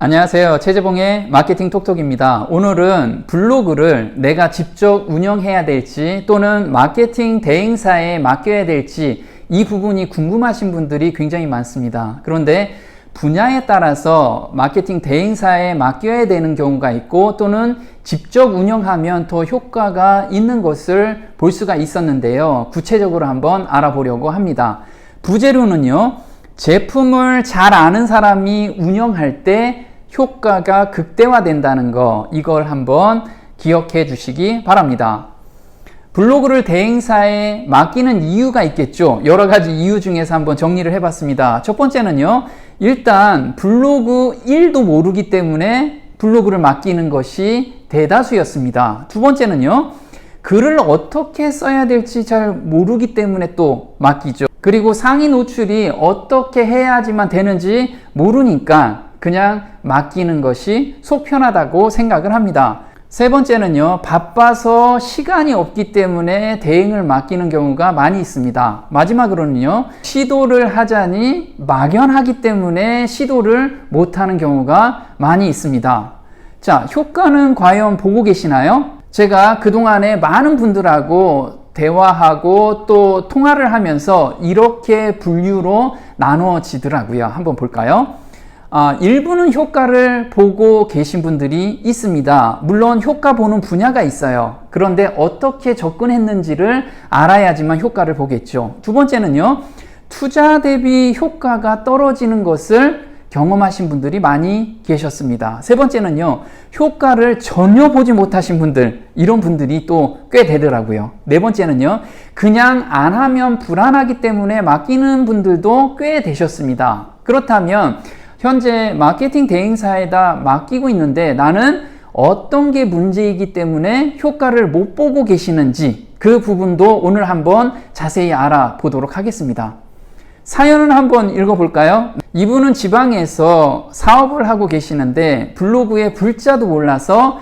안녕하세요. 최재봉의 마케팅 톡톡입니다. 오늘은 블로그를 내가 직접 운영해야 될지 또는 마케팅 대행사에 맡겨야 될지 이 부분이 궁금하신 분들이 굉장히 많습니다. 그런데 분야에 따라서 마케팅 대행사에 맡겨야 되는 경우가 있고 또는 직접 운영하면 더 효과가 있는 것을 볼 수가 있었는데요. 구체적으로 한번 알아보려고 합니다. 부재료는요, 제품을 잘 아는 사람이 운영할 때 효과가 극대화된다는 거, 이걸 한번 기억해 주시기 바랍니다. 블로그를 대행사에 맡기는 이유가 있겠죠. 여러 가지 이유 중에서 한번 정리를 해봤습니다. 첫 번째는요, 일단 블로그 1도 모르기 때문에 블로그를 맡기는 것이 대다수였습니다. 두 번째는요, 글을 어떻게 써야 될지 잘 모르기 때문에 또 맡기죠. 그리고 상위 노출이 어떻게 해야지만 되는지 모르니까 그냥 맡기는 것이 속 편하다고 생각을 합니다. 세 번째는요, 바빠서 시간이 없기 때문에 대행을 맡기는 경우가 많이 있습니다. 마지막으로는요, 시도를 하자니 막연하기 때문에 시도를 못하는 경우가 많이 있습니다. 자, 효과는 과연 보고 계시나요? 제가 그동안에 많은 분들하고 대화하고 또 통화를 하면서 이렇게 분류로 나누어지더라고요. 한번 볼까요? 일부는 효과를 보고 계신 분들이 있습니다. 물론 효과 보는 분야가 있어요. 그런데 어떻게 접근했는지를 알아야지만 효과를 보겠죠. 두 번째는요, 투자 대비 효과가 떨어지는 것을 경험하신 분들이 많이 계셨습니다. 세 번째는요, 효과를 전혀 보지 못하신 분들, 이런 분들이 또 꽤 되더라고요. 네 번째는요, 그냥 안 하면 불안하기 때문에 맡기는 분들도 꽤 되셨습니다. 그렇다면 현재 마케팅 대행사에다 맡기고 있는데 나는 어떤 게 문제이기 때문에 효과를 못 보고 계시는지 그 부분도 오늘 한번 자세히 알아보도록 하겠습니다. 사연을 한번 읽어볼까요? 이분은 지방에서 사업을 하고 계시는데 블로그에 불자도 몰라서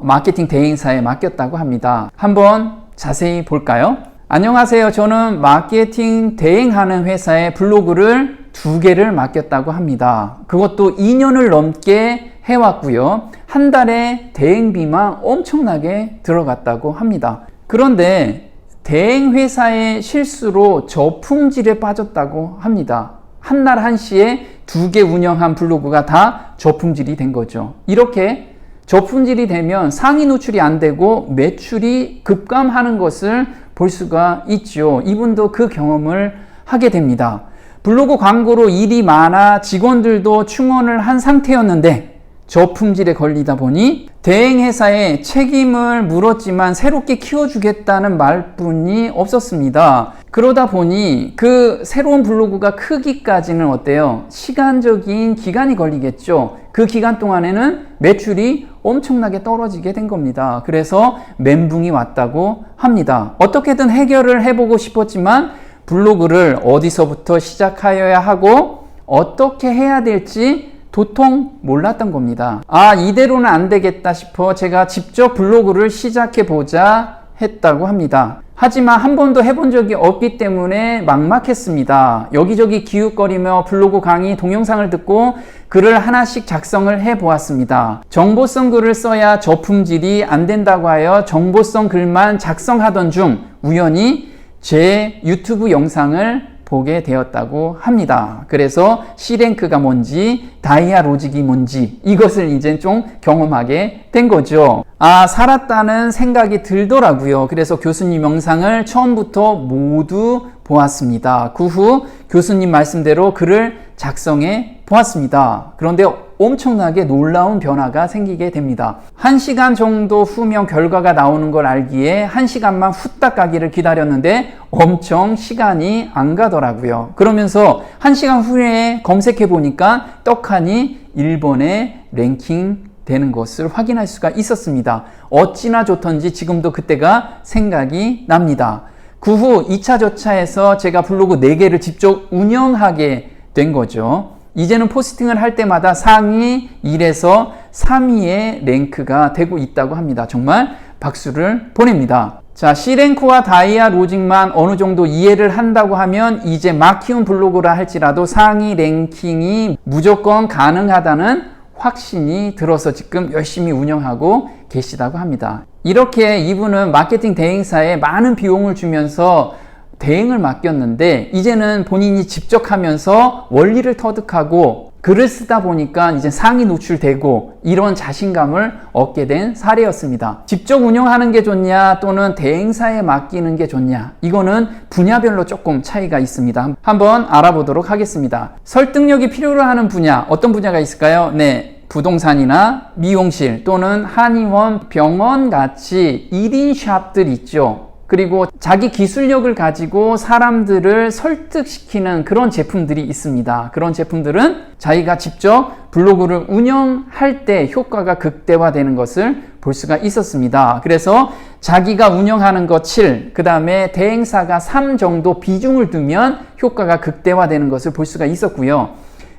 마케팅 대행사에 맡겼다고 합니다. 한번 자세히 볼까요? 안녕하세요. 저는 마케팅 대행하는 회사에 블로그를 2개를 맡겼다고 합니다. 그것도 2년을 넘게 해왔고요. 한 달에 대행비만 엄청나게 들어갔다고 합니다. 그런데 대행회사의 실수로 저품질에 빠졌다고 합니다. 한 날 한시에 2개 운영한 블로그가 다 저품질이 된 거죠. 이렇게 저품질이 되면 상위 노출이 안 되고 매출이 급감하는 것을 볼 수가 있죠. 이분도 그 경험을 하게 됩니다. 블로그 광고로 일이 많아 직원들도 충원을 한 상태였는데 저품질에 걸리다 보니 대행회사에 책임을 물었지만 새롭게 키워주겠다는 말뿐이 없었습니다. 그러다 보니 그 새로운 블로그가 크기까지는 어때요? 시간적인 기간이 걸리겠죠. 그 기간 동안에는 매출이 엄청나게 떨어지게 된 겁니다. 그래서 멘붕이 왔다고 합니다. 어떻게든 해결을 해보고 싶었지만 블로그를 어디서부터 시작하여야 하고 어떻게 해야 될지 도통 몰랐던 겁니다. 이대로는 안 되겠다 싶어 제가 직접 블로그를 시작해보자 했다고 합니다. 하지만 한 번도 해본 적이 없기 때문에 막막했습니다. 여기저기 기웃거리며 블로그 강의 동영상을 듣고 글을 하나씩 작성을 해보았습니다. 정보성 글을 써야 저품질이 안 된다고 하여 정보성 글만 작성하던 중 우연히 제 유튜브 영상을 보게 되었다고 합니다. 그래서 C랭크가 뭔지, 다이아 로직이 뭔지 이것을 이제 좀 경험하게 된 거죠. 살았다는 생각이 들더라고요. 그래서 교수님 영상을 처음부터 모두 보았습니다. 그 후 교수님 말씀대로 글을 작성해 보았습니다. 그런데 엄청나게 놀라운 변화가 생기게 됩니다. 1시간 정도 후면 결과가 나오는 걸 알기에 1시간만 후딱 가기를 기다렸는데 엄청 시간이 안 가더라고요. 그러면서 1시간 후에 검색해 보니까 떡하니 1번에 랭킹 되는 것을 확인할 수가 있었습니다. 어찌나 좋던지 지금도 그때가 생각이 납니다. 그 후 2차 저차에서 제가 블로그 4개를 직접 운영하게 된 거죠. 이제는 포스팅을 할 때마다 상위 1에서 3위의 랭크가 되고 있다고 합니다. 정말 박수를 보냅니다. 자, C랭크와 다이아 로직만 어느 정도 이해를 한다고 하면 이제 막 키운 블로그라 할지라도 상위 랭킹이 무조건 가능하다는 확신이 들어서 지금 열심히 운영하고 계시다고 합니다. 이렇게 이분은 마케팅 대행사에 많은 비용을 주면서 대행을 맡겼는데 이제는 본인이 직접 하면서 원리를 터득하고 글을 쓰다 보니까 이제 상위 노출되고 이런 자신감을 얻게 된 사례였습니다. 직접 운영하는 게 좋냐 또는 대행사에 맡기는 게 좋냐, 이거는 분야별로 조금 차이가 있습니다. 한번 알아보도록 하겠습니다. 설득력이 필요로 하는 분야, 어떤 분야가 있을까요? 네, 부동산이나 미용실 또는 한의원, 병원 같이 1인 샵들 있죠. 그리고 자기 기술력을 가지고 사람들을 설득시키는 그런 제품들이 있습니다. 그런 제품들은 자기가 직접 블로그를 운영할 때 효과가 극대화되는 것을 볼 수가 있었습니다. 그래서 자기가 운영하는 거 7, 그 다음에 대행사가 3 정도 비중을 두면 효과가 극대화되는 것을 볼 수가 있었고요.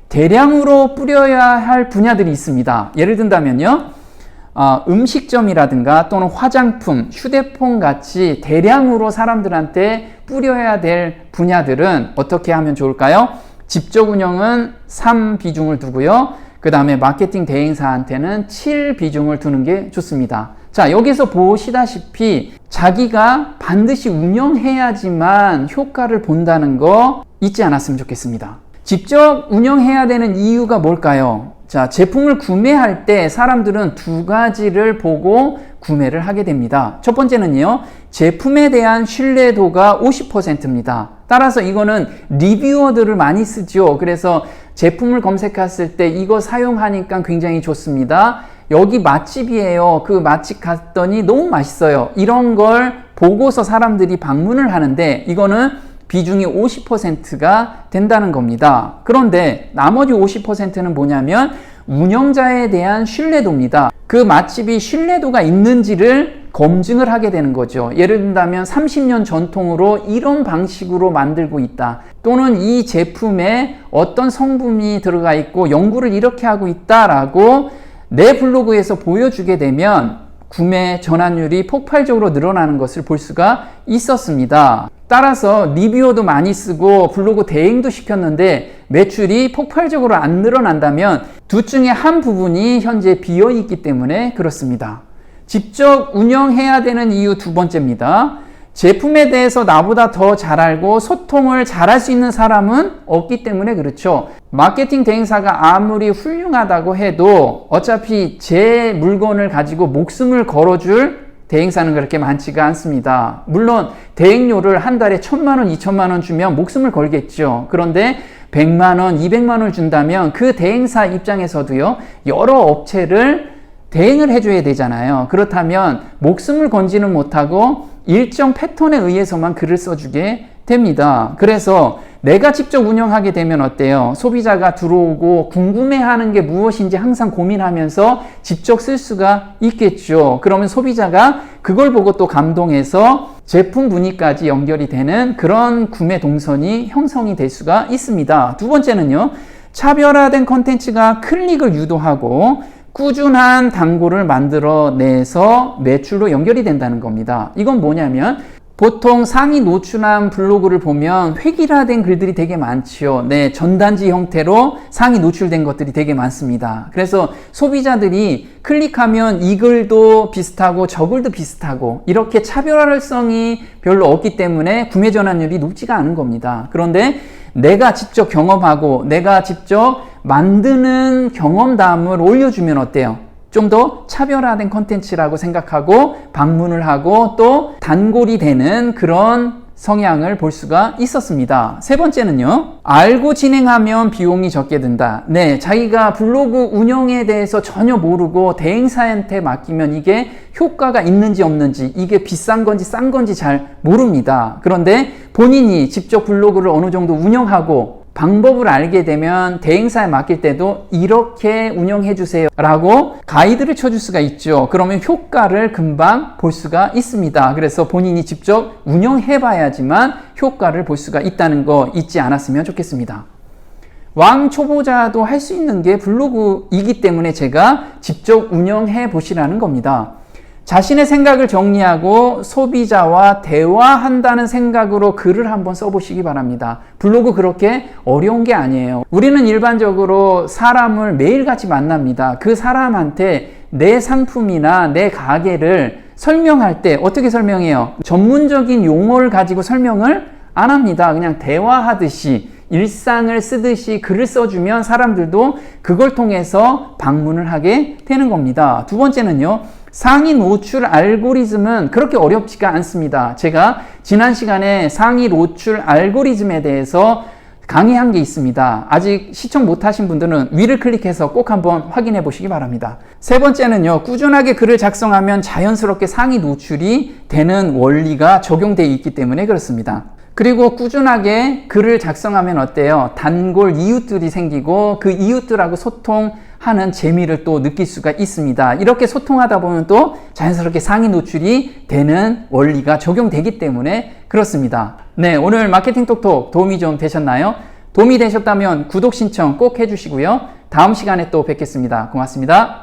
대량으로 뿌려야 할 분야들이 있습니다. 예를 든다면요, 음식점이라든가 또는 화장품, 휴대폰 같이 대량으로 사람들한테 뿌려야 될 분야들은 어떻게 하면 좋을까요? 직접 운영은 3 비중을 두고요. 그 다음에 마케팅 대행사한테는 7 비중을 두는 게 좋습니다. 자, 여기서 보시다시피 자기가 반드시 운영해야지만 효과를 본다는 거 잊지 않았으면 좋겠습니다. 직접 운영해야 되는 이유가 뭘까요? 자, 제품을 구매할 때 사람들은 2가지를 보고 구매를 하게 됩니다. 첫 번째는요, 제품에 대한 신뢰도가 50%입니다. 따라서 이거는 리뷰어들을 많이 쓰죠. 그래서 제품을 검색했을 때 이거 사용하니까 굉장히 좋습니다. 여기 맛집이에요. 그 맛집 갔더니 너무 맛있어요. 이런 걸 보고서 사람들이 방문을 하는데 이거는 비중이 50%가 된다는 겁니다. 그런데 나머지 50%는 뭐냐면 운영자에 대한 신뢰도입니다. 그 맛집이 신뢰도가 있는지를 검증을 하게 되는 거죠. 예를 든다면 30년 전통으로 이런 방식으로 만들고 있다, 또는 이 제품에 어떤 성분이 들어가 있고 연구를 이렇게 하고 있다라고 내 블로그에서 보여주게 되면 구매 전환율이 폭발적으로 늘어나는 것을 볼 수가 있었습니다. 따라서 리뷰어도 많이 쓰고 블로그 대행도 시켰는데 매출이 폭발적으로 안 늘어난다면 둘 중에 한 부분이 현재 비어 있기 때문에 그렇습니다. 직접 운영해야 되는 이유 2번째입니다. 제품에 대해서 나보다 더 잘 알고 소통을 잘할 수 있는 사람은 없기 때문에 그렇죠. 마케팅 대행사가 아무리 훌륭하다고 해도 어차피 제 물건을 가지고 목숨을 걸어줄 대행사는 그렇게 많지가 않습니다. 물론 대행료를 한 달에 1,000만원, 2,000만원 주면 목숨을 걸겠죠. 그런데 100만원, 200만원을 준다면 그 대행사 입장에서도요, 여러 업체를 대행을 해줘야 되잖아요. 그렇다면 목숨을 건지는 못하고 일정 패턴에 의해서만 글을 써주게 됩니다. 그래서 내가 직접 운영하게 되면 어때요? 소비자가 들어오고 궁금해하는 게 무엇인지 항상 고민하면서 직접 쓸 수가 있겠죠. 그러면 소비자가 그걸 보고 또 감동해서 제품 문의까지 연결이 되는 그런 구매 동선이 형성이 될 수가 있습니다. 2번째는요, 차별화된 컨텐츠가 클릭을 유도하고 꾸준한 단골을 만들어내서 매출로 연결이 된다는 겁니다. 이건 뭐냐면 보통 상위 노출한 블로그를 보면 획일화된 글들이 되게 많지요. 네, 전단지 형태로 상위 노출된 것들이 되게 많습니다. 그래서 소비자들이 클릭하면 이 글도 비슷하고 저 글도 비슷하고 이렇게 차별화성이 별로 없기 때문에 구매 전환율이 높지가 않은 겁니다. 그런데 내가 직접 경험하고 내가 직접 만드는 경험담을 올려주면 어때요? 좀 더 차별화된 컨텐츠라고 생각하고 방문을 하고 또 단골이 되는 그런 성향을 볼 수가 있었습니다. 3번째는요, 알고 진행하면 비용이 적게 든다. 네, 자기가 블로그 운영에 대해서 전혀 모르고 대행사한테 맡기면 이게 효과가 있는지 없는지, 이게 비싼 건지 싼 건지 잘 모릅니다. 그런데 본인이 직접 블로그를 어느 정도 운영하고 방법을 알게 되면 대행사에 맡길 때도 이렇게 운영해 주세요 라고 가이드를 쳐줄 수가 있죠. 그러면 효과를 금방 볼 수가 있습니다. 그래서 본인이 직접 운영해 봐야지만 효과를 볼 수가 있다는 거 잊지 않았으면 좋겠습니다. 왕 초보자도 할 수 있는 게 블로그이기 때문에 제가 직접 운영해 보시라는 겁니다. 자신의 생각을 정리하고 소비자와 대화한다는 생각으로 글을 한번 써보시기 바랍니다. 블로그 그렇게 어려운 게 아니에요. 우리는 일반적으로 사람을 매일같이 만납니다. 그 사람한테 내 상품이나 내 가게를 설명할 때 어떻게 설명해요? 전문적인 용어를 가지고 설명을 안 합니다. 그냥 대화하듯이 일상을 쓰듯이 글을 써주면 사람들도 그걸 통해서 방문을 하게 되는 겁니다. 두 번째는요, 상위 노출 알고리즘은 그렇게 어렵지가 않습니다. 제가 지난 시간에 상위 노출 알고리즘에 대해서 강의한 게 있습니다. 아직 시청 못하신 분들은 위를 클릭해서 꼭 한번 확인해 보시기 바랍니다. 세 번째는요, 꾸준하게 글을 작성하면 자연스럽게 상위 노출이 되는 원리가 적용되어 있기 때문에 그렇습니다. 그리고 꾸준하게 글을 작성하면 어때요? 단골 이웃들이 생기고 그 이웃들하고 소통하는 재미를 또 느낄 수가 있습니다. 이렇게 소통하다 보면 또 자연스럽게 상위 노출이 되는 원리가 적용되기 때문에 그렇습니다. 네, 오늘 마케팅 톡톡 도움이 좀 되셨나요? 도움이 되셨다면 구독 신청 꼭 해주시고요. 다음 시간에 또 뵙겠습니다. 고맙습니다.